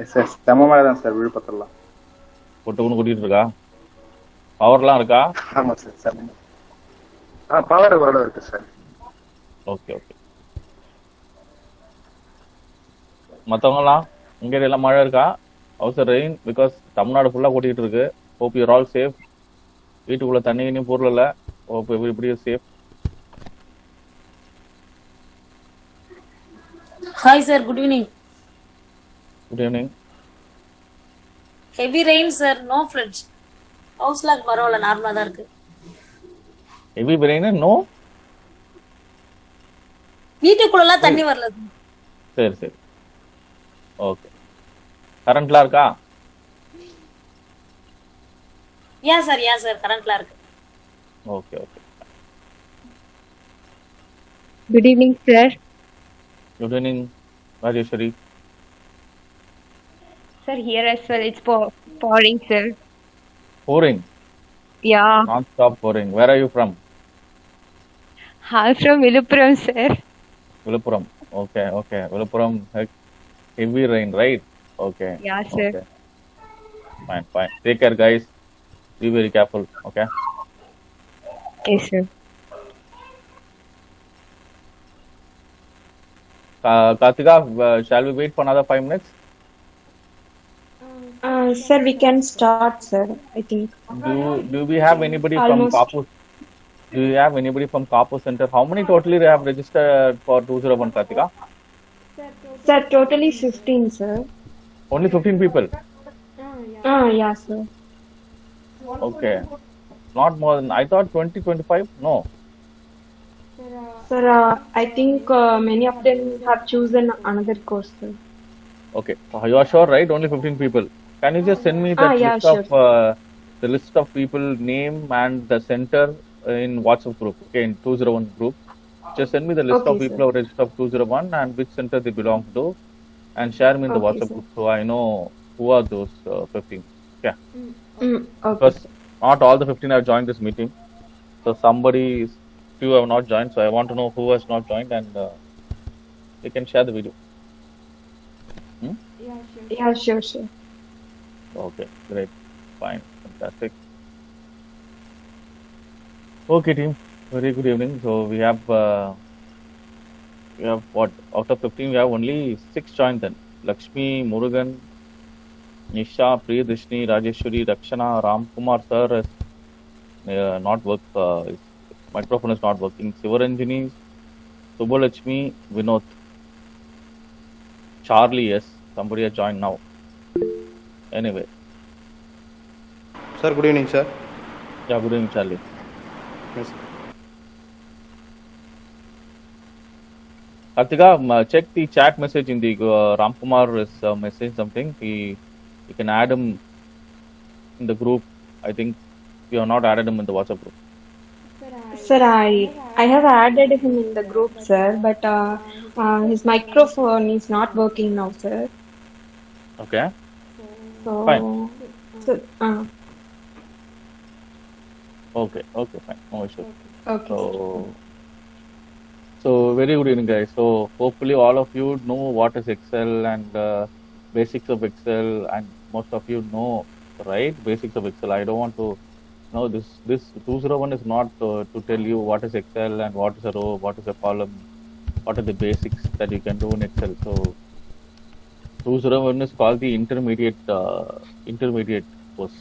S S செம்ம மழை தான் சார் விழுப்புரத்துலாம். கொட்டு கொட்டிட்டு இருக்கா? பவர்லாம் இருக்கா? ஆமாம் சார் செம்ம. பவர் ஓரளவு இருக்கு சார். Okay okay. மற்றவங்கலாம் இங்கே எல்லாம் மழை இருக்கா? ஹவுஸ் ரெயின் பிகாஸ் தமிழ்நாடு ஃபுல்லாக கொட்டிட்டு இருக்கு. Hope your all safe. வீட்டுக்குள்ள தண்ணி இனியும் பொருள் இல்லை. Hope everybody safe. Hi sir, good evening. Good evening. Heavy rain sir, no floods. House lag பரவாயில்ல நார்மலா தான் இருக்கு. Heavy rain no? வீட்டுக்குள்ள தண்ணி வரல. சரி சரி. ஓகே. கரண்ட்லாம் இருக்கா? Yeah sir, கரண்ட்ல இருக்கு. Okay okay. Good evening, sir. Good evening Rajeswari. Sir, here as well, it's pouring, sir. Pouring? Yeah. Non-stop pouring. Where are you from? I'm from Viluppuram, sir. Viluppuram. Okay, okay. Viluppuram, heavy rain, right? Okay. Yeah, sir. Okay. Fine, fine. Take care, guys. Be very careful, okay? Yes, sir. Kartika, shall we wait for another 5 minutes? Sir, we can start, sir, I think. Do we have anybody from Almost. Kapu? Do you have anybody from Kapu Center? How many totally they have registered for 201, Kartika? Sir, totally 15, sir. Only 15 people? Yeah, sir. Okay. Not more than, I thought 20, 25? No. Sir, I think many of them have chosen another course, sir. Okay. You are sure, right? Only 15 people. Can you just send me that Yeah, list sure. of the list of people name and the center in WhatsApp group? Okay, in 201 group. Just send me the list of Okay, people sir. who are registered of 201 and which center they belong to, and share me in the Okay, WhatsApp sir. group so I know who are those 15. Yeah. Okay. Because not all the 15 have joined this meeting, so few have not joined. So I want to know who has not joined, and they can share the video. Yeah, sure, sure. Okay, great, fine, fantastic. Okay, team. Very good evening. So we have what? Out of 15, we have only 6 joined. Then Lakshmi, Murugan, Nisha, Priyadashni, Rajeshwari, Rakshana, Ram Kumar sir has not work. His microphone is not working. Sivaranjini, Subbalakshmi, Vinod, Charlie. Yes, somebody has joined now. Anyway. Sir, good evening, sir. Yeah, good evening, Charlie. Yes, sir. Kartika, check the chat message in the Ramkumar is message something. You can add him in the group. I think you have not added him in the WhatsApp group. Sir, I have added him in the group, sir, but his microphone is not working now, sir. Okay. So, Fine. So, Okay, fine. No issue. okay. So very good evening, guys. So hopefully all of you know what is Excel and basics of Excel, and most of you know, right, basics of Excel. I don't want to know this 201 is not to tell you what is Excel and what is a row, what is a column, what are the basics that you can do in Excel. So 201 is called the intermediate course.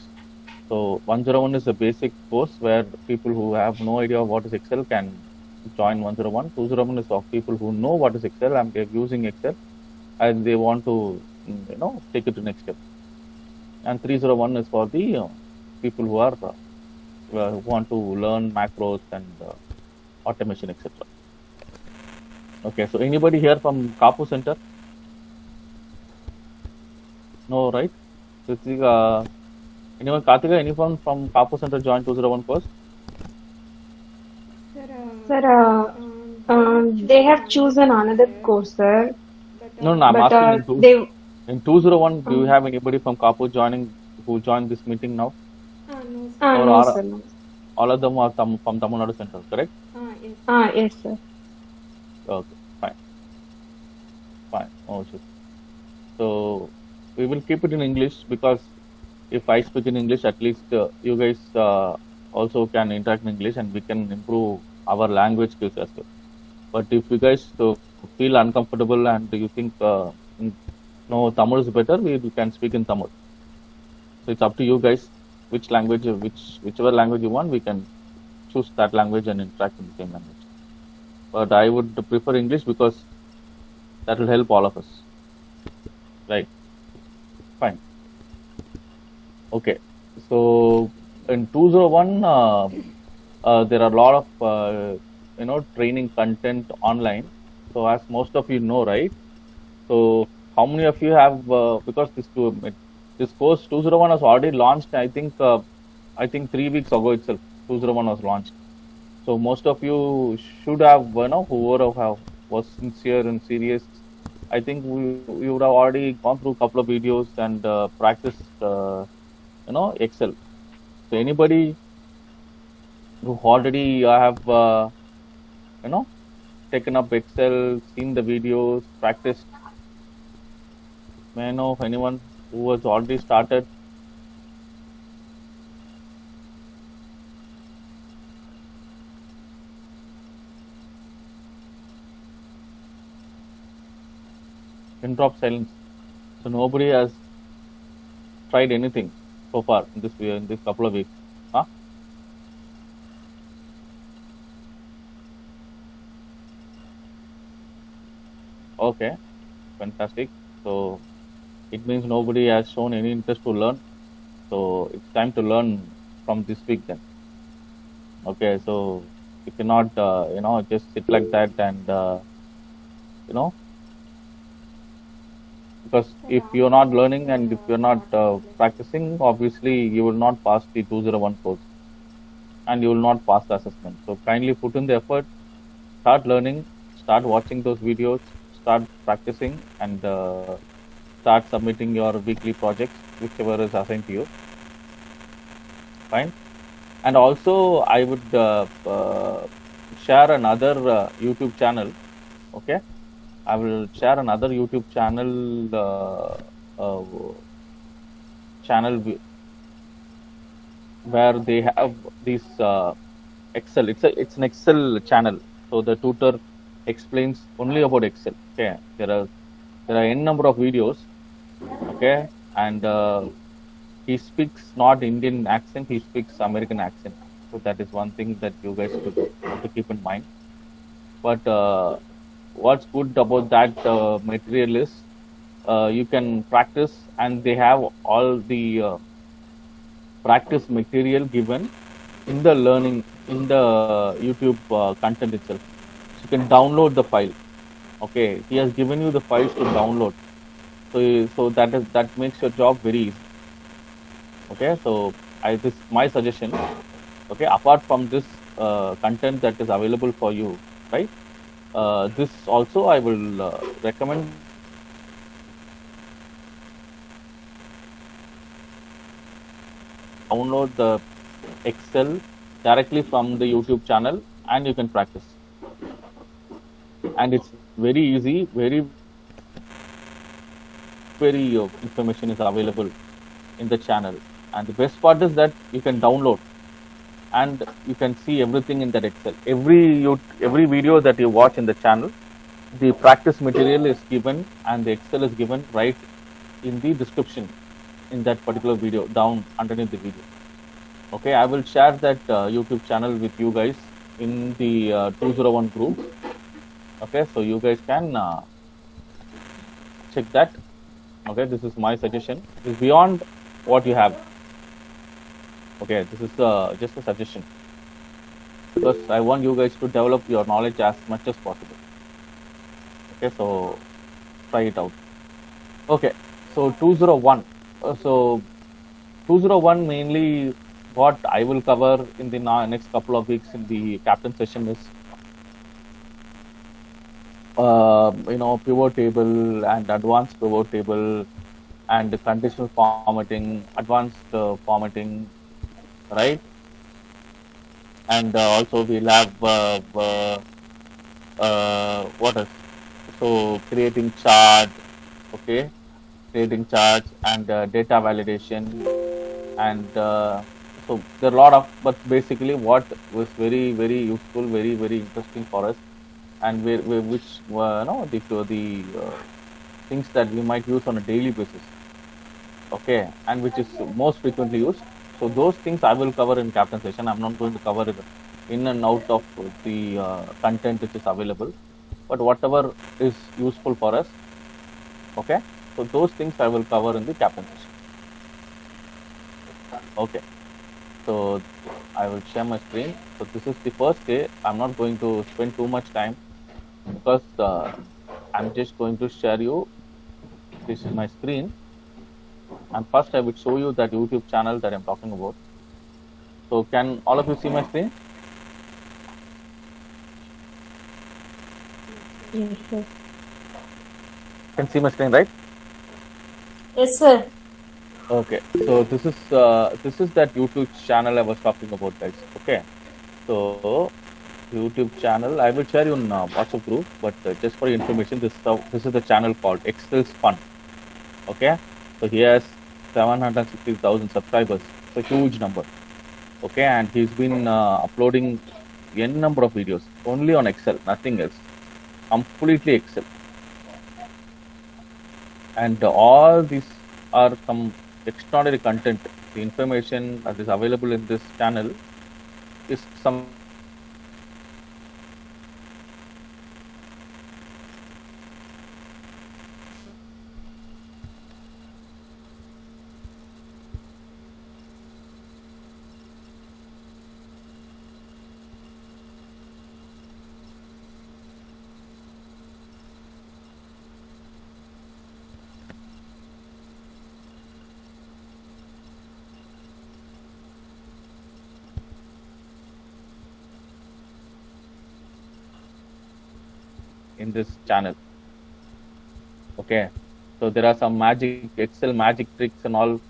So 101 is a basic course where people who have no idea what is Excel can join 101. 201 is of people who know what is Excel and they're using Excel and they want to take it to next step. And 301 is for the people who are who want to learn macros and automation, etc. Okay, so anybody here from Kapu Center? No, right? Anyone, Kartika, anyone from Kapu Center joined 201 course? Sir, they have chosen another course, sir. No, I'm But asking in 201, do you have anybody from Kapu who joined this meeting now? No, sir. No. All of them are from Tamil Nadu Center, correct? Yes, sir. Okay, fine. No issue. So we will keep it in English, because if I speak in English, at least you guys also can interact in English, and we can improve our language skills as well. But if you guys feel uncomfortable and you think no, Tamil is better, we can speak in Tamil. So it's up to you guys which language, whichever language you want, we can choose that language and interact in the same language. But I would prefer English because that will help all of us. Right. Fine. Okay. So in 201, there are a lot of training content online. So as most of you know, right? So how many of you have because this course 201 was already launched? I think 3 weeks ago itself 201 was launched. So most of you should have whoever was sincere and serious. I think we would have already gone through a couple of videos and practiced Excel. So anybody who already have taken up Excel, seen the videos, practiced. May I know if anyone who has already started? Pin drop silence. So nobody has tried anything so far in this couple of weeks. Huh? Okay, fantastic. So it means nobody has shown any interest to learn. So it's time to learn from this week then. Okay, so you cannot just sit like that and because if you're not learning and if you're not practicing, obviously you will not pass the 201 course and you will not pass the assessment. So kindly put in the effort, start learning, start watching those videos, start practicing, and start submitting your weekly projects, whichever is assigned to you. Fine. And also I would share another YouTube channel. Okay, I will share another YouTube channel where they have this Excel. It's an Excel channel. So the tutor explains only about Excel. Okay, there are n number of videos. Okay, and he speaks not Indian accent, he speaks American accent. So that is one thing that you guys have to keep in mind. But what's good about that material is you can practice, and they have all the practice material given in the YouTube content itself. So you can download the file. Okay, he has given you the files to download. So that makes your job very easy. Okay, so this is my suggestion. Okay, apart from this content that is available for you, right? This also I will recommend. Download the Excel directly from the YouTube channel and you can practice. And it's very easy, very information is available in the channel. And the best part is that you can download and you can see everything in that Excel. Every video that you watch in the channel, the practice material is given and the Excel is given right in the description in that particular video, down underneath the video. Okay, I will share that YouTube channel with you guys in the 201 group. Okay, so you guys can check that. Okay, this is my suggestion. It's beyond what you have. Okay, this is just a suggestion because I want you guys to develop your knowledge as much as possible. Okay, so try it out. Okay, so 201. So 201 mainly what I will cover in the next couple of weeks in the captain session is pivot table and advanced pivot table and conditional formatting, advanced formatting, right? And also we'll have what else? So creating chart, okay, creating charts and data validation, and so there are a lot of, but basically what was very very useful, very very interesting for us, and which were the things that we might use on a daily basis, okay, and which is most frequently used. So those things I will cover in captain session. I'm not going to cover it in and out of the content which is available, but whatever is useful for us, okay, so those things I will cover in the captain session. Okay, so I will share my screen. So this is the first day. I'm not going to spend too much time because I'm just going to share you, this is my screen, and first I will show you that YouTube channel that I'm talking about. So can all of you see my screen? Yes, sir. Can see my screen, right? Yes, sir. Okay, so this is that YouTube channel I was talking about, guys. Okay, so YouTube channel I will share you in WhatsApp group, but just for your information, this is the channel called Excel's Fun. Okay, so he has 760,000 subscribers. It's a huge number. Okay, and he's been uploading n number of videos only on Excel, nothing else, completely Excel, and all these are some extraordinary content. The information that is available in this channel is some in this channel. Okay, so there are some Excel magic tricks and all.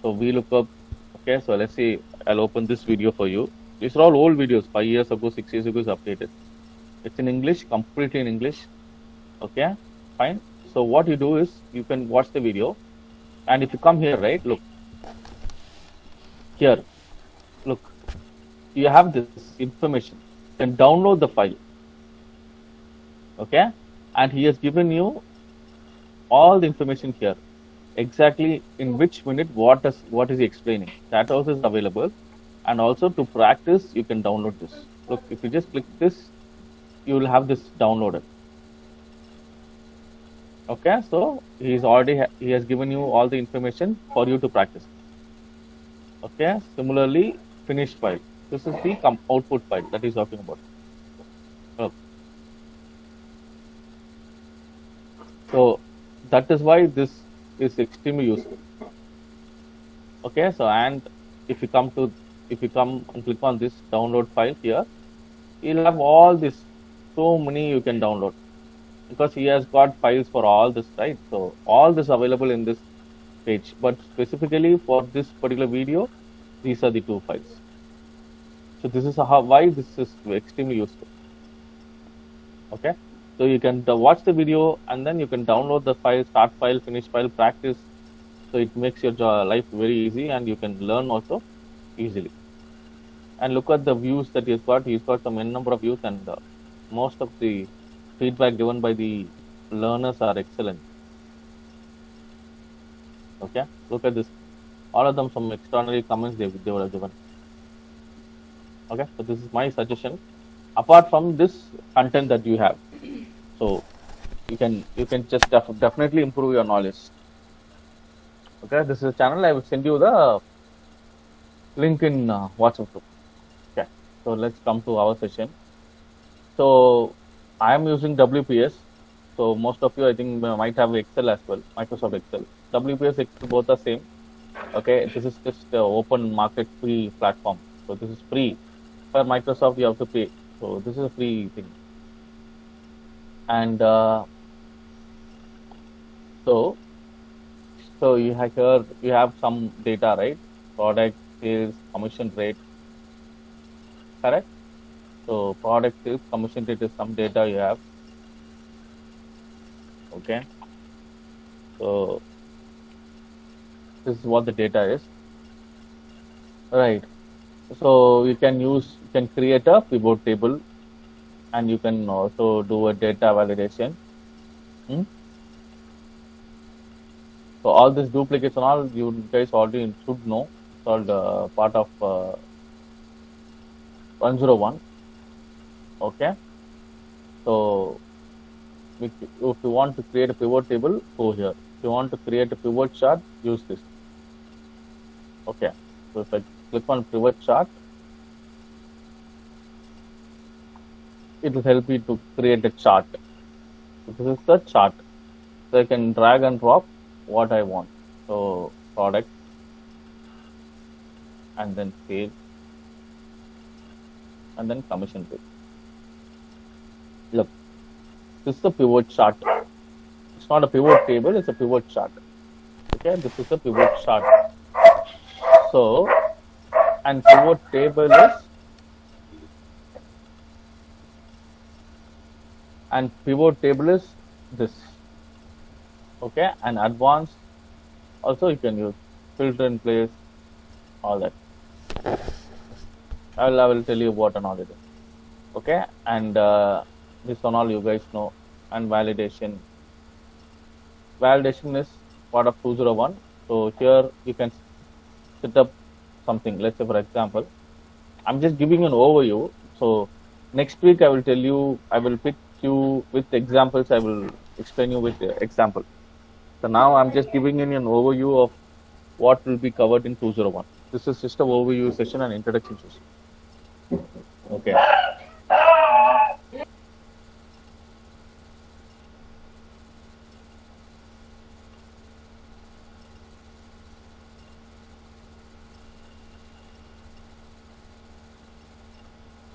So we look up. Okay, so let's see. I'll open this video for you. These are all old videos, 5 years ago, 6 years ago is updated. It's in English, completely in English. Okay, fine. So what you do is you can watch the video, and if you come here, right, look here, look, you have this information. You can download the file. Okay, and he has given you all the information here, exactly in which minute what is he explaining. That also is available, and also to practice you can download this. Look, if you just click this, you will have this downloaded. Okay, so he has given you all the information for you to practice. Okay, similarly, finished file. This is the output file that he's talking about. Look. So that is why this is extremely useful. Okay, so and if you come and click on this download file here, you'll have all this, so many you can download, because he has got files for all this, right? So all this available in this page, but specifically for this particular video, these are the 2 files. So this is why this is extremely useful. Okay, so you can watch the video and then you can download the file, start file, finish file, practice. So it makes your life very easy, and you can learn also easily. And look at the views that he's got. He's got some n number of views, and most of the feedback given by the learners are excellent. Okay, look at this. All of them, some extraordinary comments they would have given. Okay, so this is my suggestion. Apart from this content that you have, so you can just definitely improve your knowledge. Okay, this is a channel. I will send you the link in WhatsApp group. Okay, so let's come to our session. So I am using WPS. So most of you, I think, might have Excel as well, Microsoft Excel. WPS, Excel, both are same. Okay, this is just open market free platform. So this is free. For Microsoft, you have to pay. So this is a free thing. And so you have here, you have some data, right? Product, sales, commission rate. Correct? So product, sales, commission rate is some data you have. Okay. So This is what the data is. Right. So you can create a pivot table, and you can also do a data validation. Hmm? So all this duplicates and all you guys already should know. It's all part of 101. Okay. So if you want to create a pivot table, go here. If you want to create a pivot chart, use this. Okay. So if I click on pivot chart, it will help me to create a chart. So this is the chart. So I can drag and drop what I want. So product, and then save, and then commission rate. Look, this is a pivot chart. It's not a pivot table, it's a pivot chart. Okay, this is a pivot chart. So, and pivot table is this. Okay, and advanced also you can use filter in place, all that. I will tell you what and all it is. Okay, and this one all you guys know. And validation is part of 201. So here you can set up something. Let's say, for example, I'm just giving you an overview. So next week I will tell you, I will pick you with examples. I will explain you with example. So now I'm just giving you an overview of what will be covered in 201. This is system overview session and introduction session. Okay.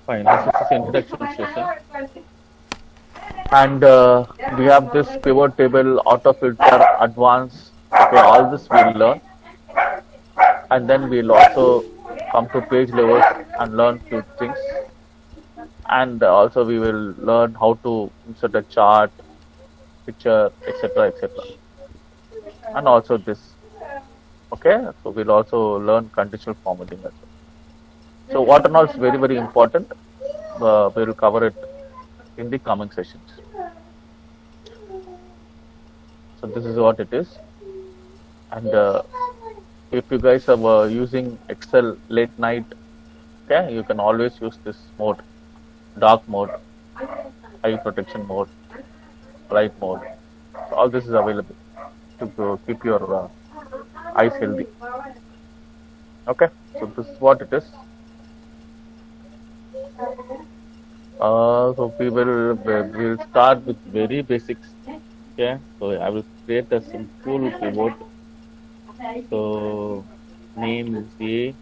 Fine, this is introduction session. And we have this pivot table, auto filter, advanced. Okay, all this we'll learn. And then we'll also come to page levels and learn few things. And also we will learn how to insert a chart, picture, etc., etc. And also this. Okay, so we'll also learn conditional formatting as well. So what and all is very, very important. We will cover it in the coming sessions. So this is what it is. And if you guys are using Excel late night, okay, you can always use this mode: dark mode, high protection mode, light mode. So all this is available to keep your eyes healthy. Okay, so this is what it is. So we will start with very basics. Okay, so I will create a simple pivot. So name is A,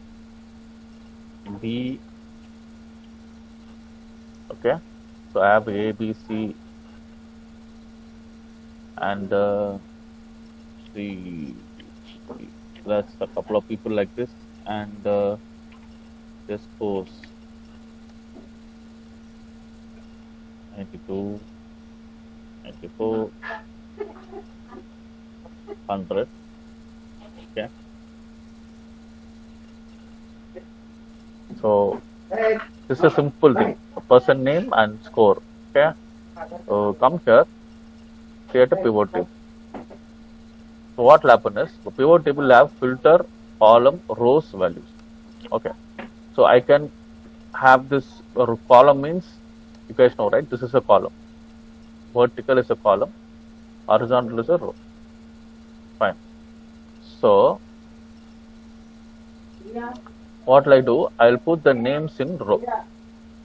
B. Okay, so I have A, B, C, and C. That's a couple of people like this, and just goes 92, 94, 100. Okay. So this is a simple thing: a person name and score. Okay. So come here, create a pivot table. So what will happen is the pivot table will have filter, column, rows, values. Okay. So I can have this column means, you guys know, right? This is a column. Vertical is a column. Horizontal is a row. Fine. So what will I do? I will put the names in row.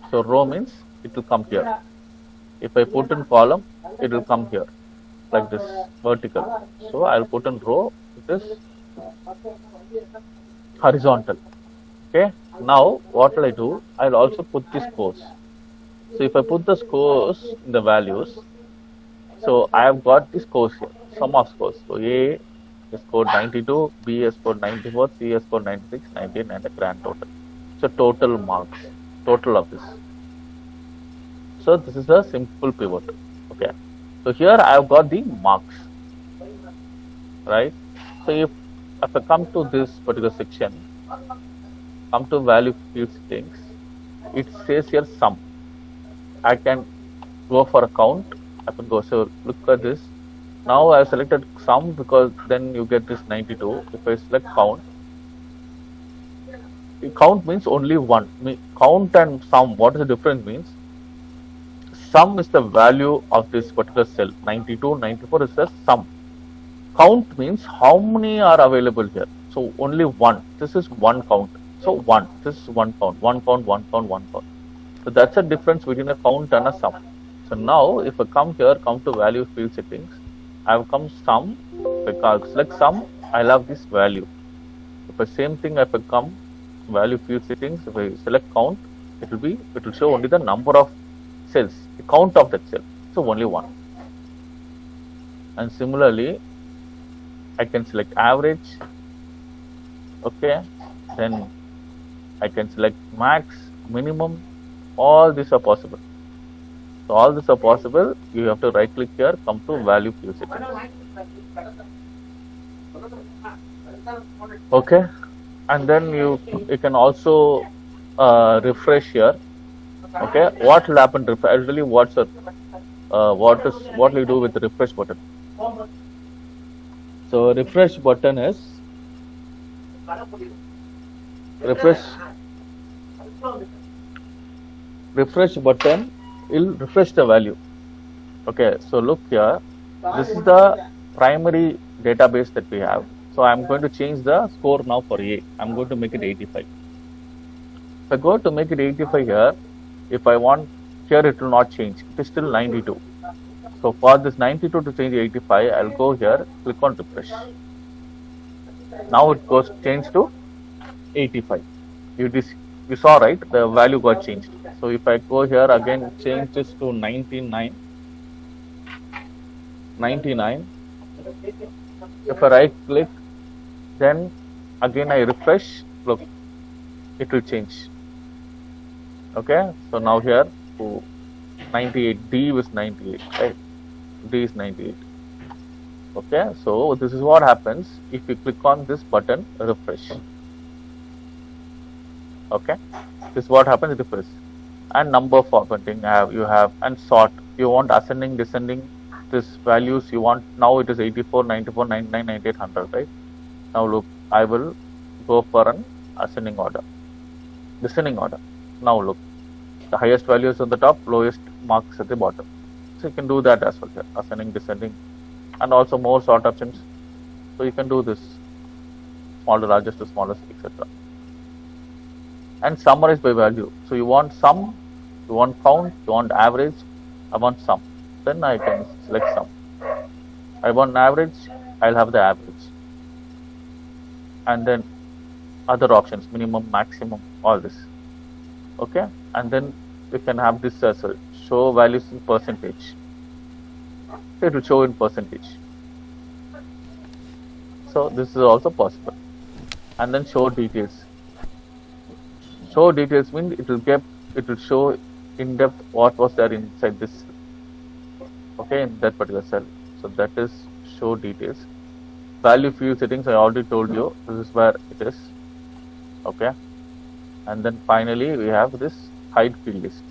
So row means it will come here. If I put in column, it will come here, like this, vertical. So I will put in row, it is horizontal. Okay. Now what will I do? I will also put the scores. So if I put the scores in the values, so I have got the scores here, sum of scores. So A is scored 92, B is scored 94, C is scored 96, 98, and the grand total. So total marks, total of this. So this is a simple pivot. Okay. So here I have got the marks, right? So if if I come to this particular section, come to value field settings, it says here sum. I can go for a count. I can go, so look at this. Now I have selected sum because then you get this 92. If I select count, count means only one. Count and sum, what is the difference means? Sum is the value of this particular cell. 92, 94 is the sum. Count means how many are available here. So only one. This is one count. So one. This is one count. One count, one count, one count. So that's the difference between a count and a sum. So now if I come here, come to value field settings, I have come sum. If I select sum, I'll have this value. If I same thing, if I come value field settings, if I select count, it will show only the number of cells, the count of that cell. So only one. And similarly, I can select average. Okay, then I can select max, minimum. All these are possible. So all these are possible. You have to right click here, come to value field settings. Okay, and then you can also refresh here. Okay, what will happen? I'll tell you what will you do with the refresh button. So refresh button is refresh button will refresh the value. Okay, so look here. This is the primary database that we have. So I'm going to change the score now for A. I'm going to make it 85. If I go to make it 85 here, if I want here, it will not change. It is still 92. So for this 92 to change 85, I'll go here, click on refresh. Now it goes changed to 85. You saw, right? The value got changed. So if I go here again, change this to 99. If I right click, then again I refresh, look, it will change. Okay, so now here to 98, D is 98, right? D is 98. Okay, so this is what happens if you click on this button, refresh. Okay, this is what happens, refresh. And number formatting you have, and sort. You want ascending, descending, this values you want. Now it is 84, 94, 99, 98, 100, right? Now look, I will go for an ascending order, descending order. Now look, the highest value is on the top, lowest marks at the bottom. So you can do that as well here, ascending, descending, and also more sort options. So you can do this, smaller, largest to smallest, etc. And summarize by value. So you want sum, you want count, you want average, I want sum. Then I can select sum. I want average, I'll have the average. And then other options, minimum, maximum, all this. Okay, and then you can have this as well, show values in percentage. It will show in percentage. So this is also possible. And then show details. Show details means it will show in depth what was there inside this. Okay, in that particular cell. So that is show details. Value field settings, I already told you. This is where it is. Okay. And then finally we have this hide field list.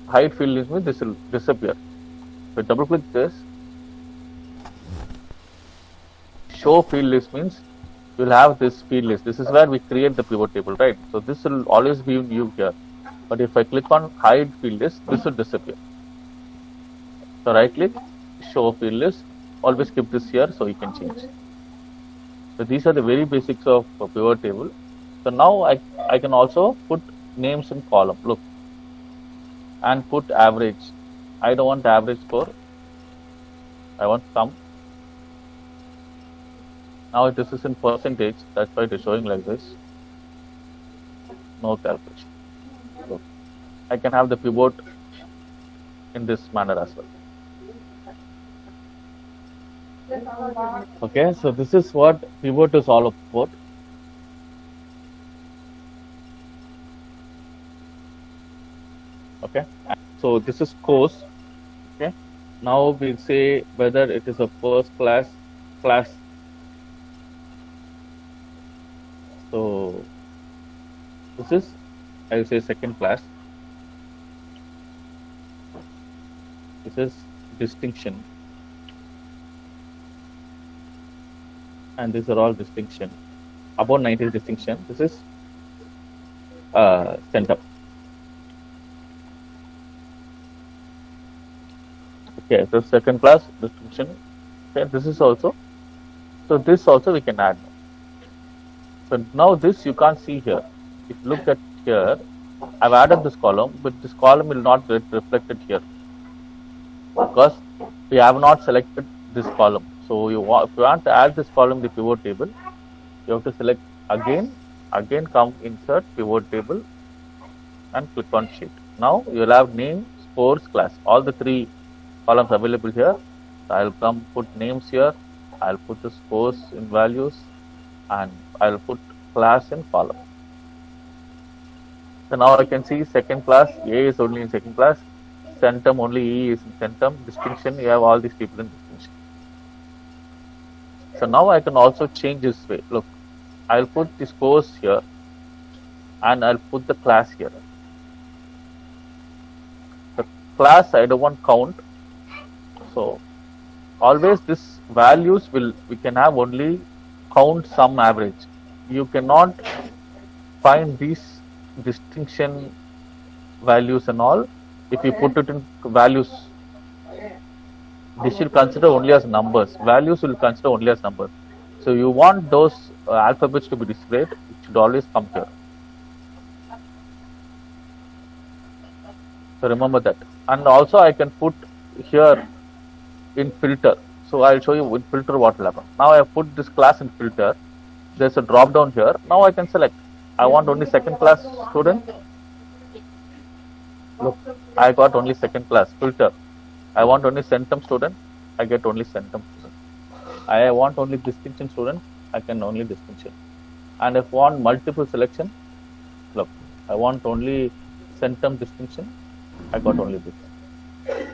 Hide field list means this will disappear. If I double click this, show field list means you will have this field list. This is where we create the pivot table, right? So this will always be new here. But if I click on hide field list, this will disappear. So right click, show field list, always keep this here so you can change. So these are the very basics of a pivot table. So now I can also put names in column, look, and put average. I don't want average score, I want sum. Now this is in percentage, that's why it is showing like this. No calculation. So I can have the pivot in this manner as well. Okay, so this is what pivot is all about. Okay, so this is course. Okay, now we'll say whether it is a first class, So this is, I will say, second class. This is distinction, and these are all distinction. About 90 is distinction. This is CentOp. Okay, so second class distinction. Okay, this is also. So this also we can add. So now this you can't see here. If you look at here, I've added this column, but this column will not get reflected here because we have not selected this column. So if you want to add this column in the pivot table, you have to select again, come insert pivot table and click on sheet. Now you will have name, scores, class, all the three columns available here. So I'll come put names here, I'll put the scores in values, and I'll put class in column. So now I can see second class, A is only in second class, CentOm only E is in CentOm, distinction, you have all these people in distinction. So now I can also change this way. Look, I'll put the scores here and I'll put the class here. The class I don't want count. So always this values we can have only count sum average. You cannot find these distinction values and all if you put it in values. This should consider only as numbers. Values will consider only as numbers. So you want those alphabets to be displayed, it should always come here. So remember that. And also I can put here in filter. So I'll show you with filter what will happen. Now I have put this class in filter. There's a drop down here. Now I can select. I want only second class student. Look, I got only second class filter. I want only CentOm student. I get only CentOm student. I want only distinction student. I can only distinction. And if I want multiple selection, look, I want only CentOm distinction. I got only this.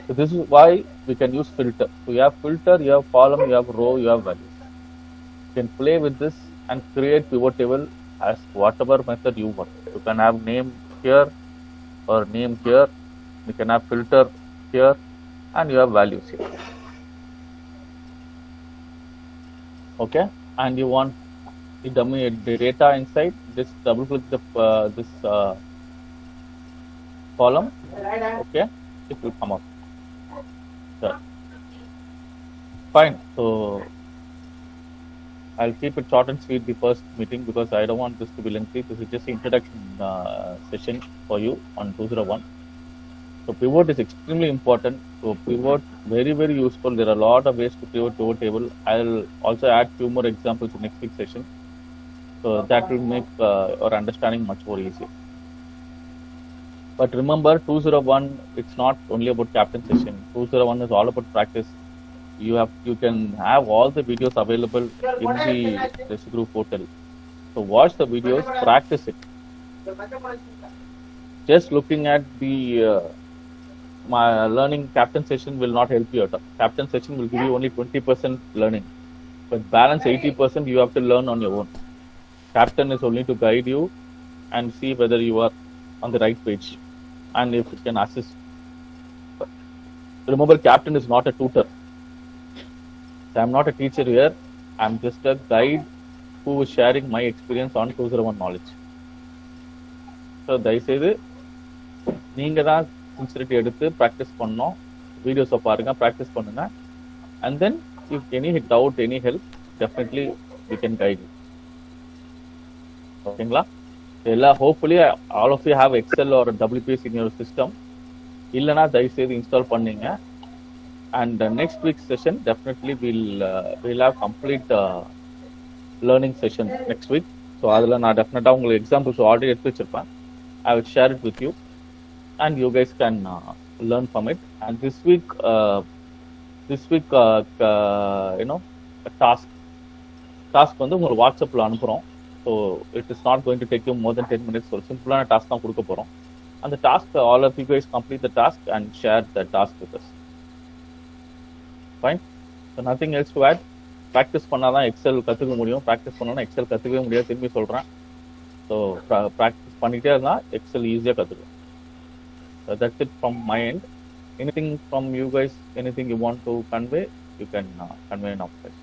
So this is why we can use filter. So you have filter, you have column, you have row, you have values. You can play with this and create pivot table as whatever method you want. You can have name here or name here. You can have filter here and you have values here. Okay, and you want the dummy the data inside. Just double click the this column. Okay, it will come up. Sure. Fine. So I'll keep it short and sweet the first meeting because I don't want this to be lengthy. This is just an introduction session for you on 201. So pivot is extremely important. So pivot very, very useful. There are a lot of ways to pivot table. I'll also add few more examples in next week's session. So that will make your understanding much more easy. But remember, 201, it's not only about captain session. 201 is all about practice. You can have all the videos available in the Resi Group portal. So watch the videos, practice it. Just looking at the my learning captain session will not help you at all. Captain session will give you only 20% learning, but balance 80% you have to learn on your own. Captain is only to guide you and see whether you are on the right page and if it can assist. But remember, captain is not a tutor. So I'm not a teacher here. I'm just a guide who is sharing my experience on 201 knowledge. So தயவுசெய்து நீங்க தான் sincerity எடுத்து practice பண்ணணும். வீடியோஸை பாருங்க, practice பண்ணுங்க. And then if any doubt, any help, definitely we can guide you. ஓகேங்களா? எல்லாம் hopefully all of you have Excel or WPS in your system. இல்லைனா தயவுசெய்து இன்ஸ்டால் பண்ணீங்க. And next week's session, definitely we'll have complete learning session next week. So அதில் நான் டெஃபினட்டாக உங்களுக்கு examples already எடுத்து வச்சிருப்பேன். I will share it with you and you guys can learn from it. And this week task வந்து உங்களுக்கு வாட்ஸ்அப்பில் அனுப்புகிறோம். So it is not going to take you more than 10 minutes. ஒரு சிம்பிளான டாஸ்க் தான் கொடுக்க போகிறோம். அந்த task all of you guys complete the task and share the task with us. Fine. So nothing else to add. Practice பண்ணால் தான் XL கற்றுக்க முடியும். ப்ராக்டிஸ் பண்ணால் எக்ஸல் கற்றுக்கவே முடியாது. திரும்பி சொல்கிறேன், ஸோ ப்ராக்டிஸ் பண்ணிகிட்டே இருந்தால் எக்ஸல் ஈஸியாக கற்றுக்கலாம். That's it from my end. Anything from you guys, anything you want to convey, you can convey in outside.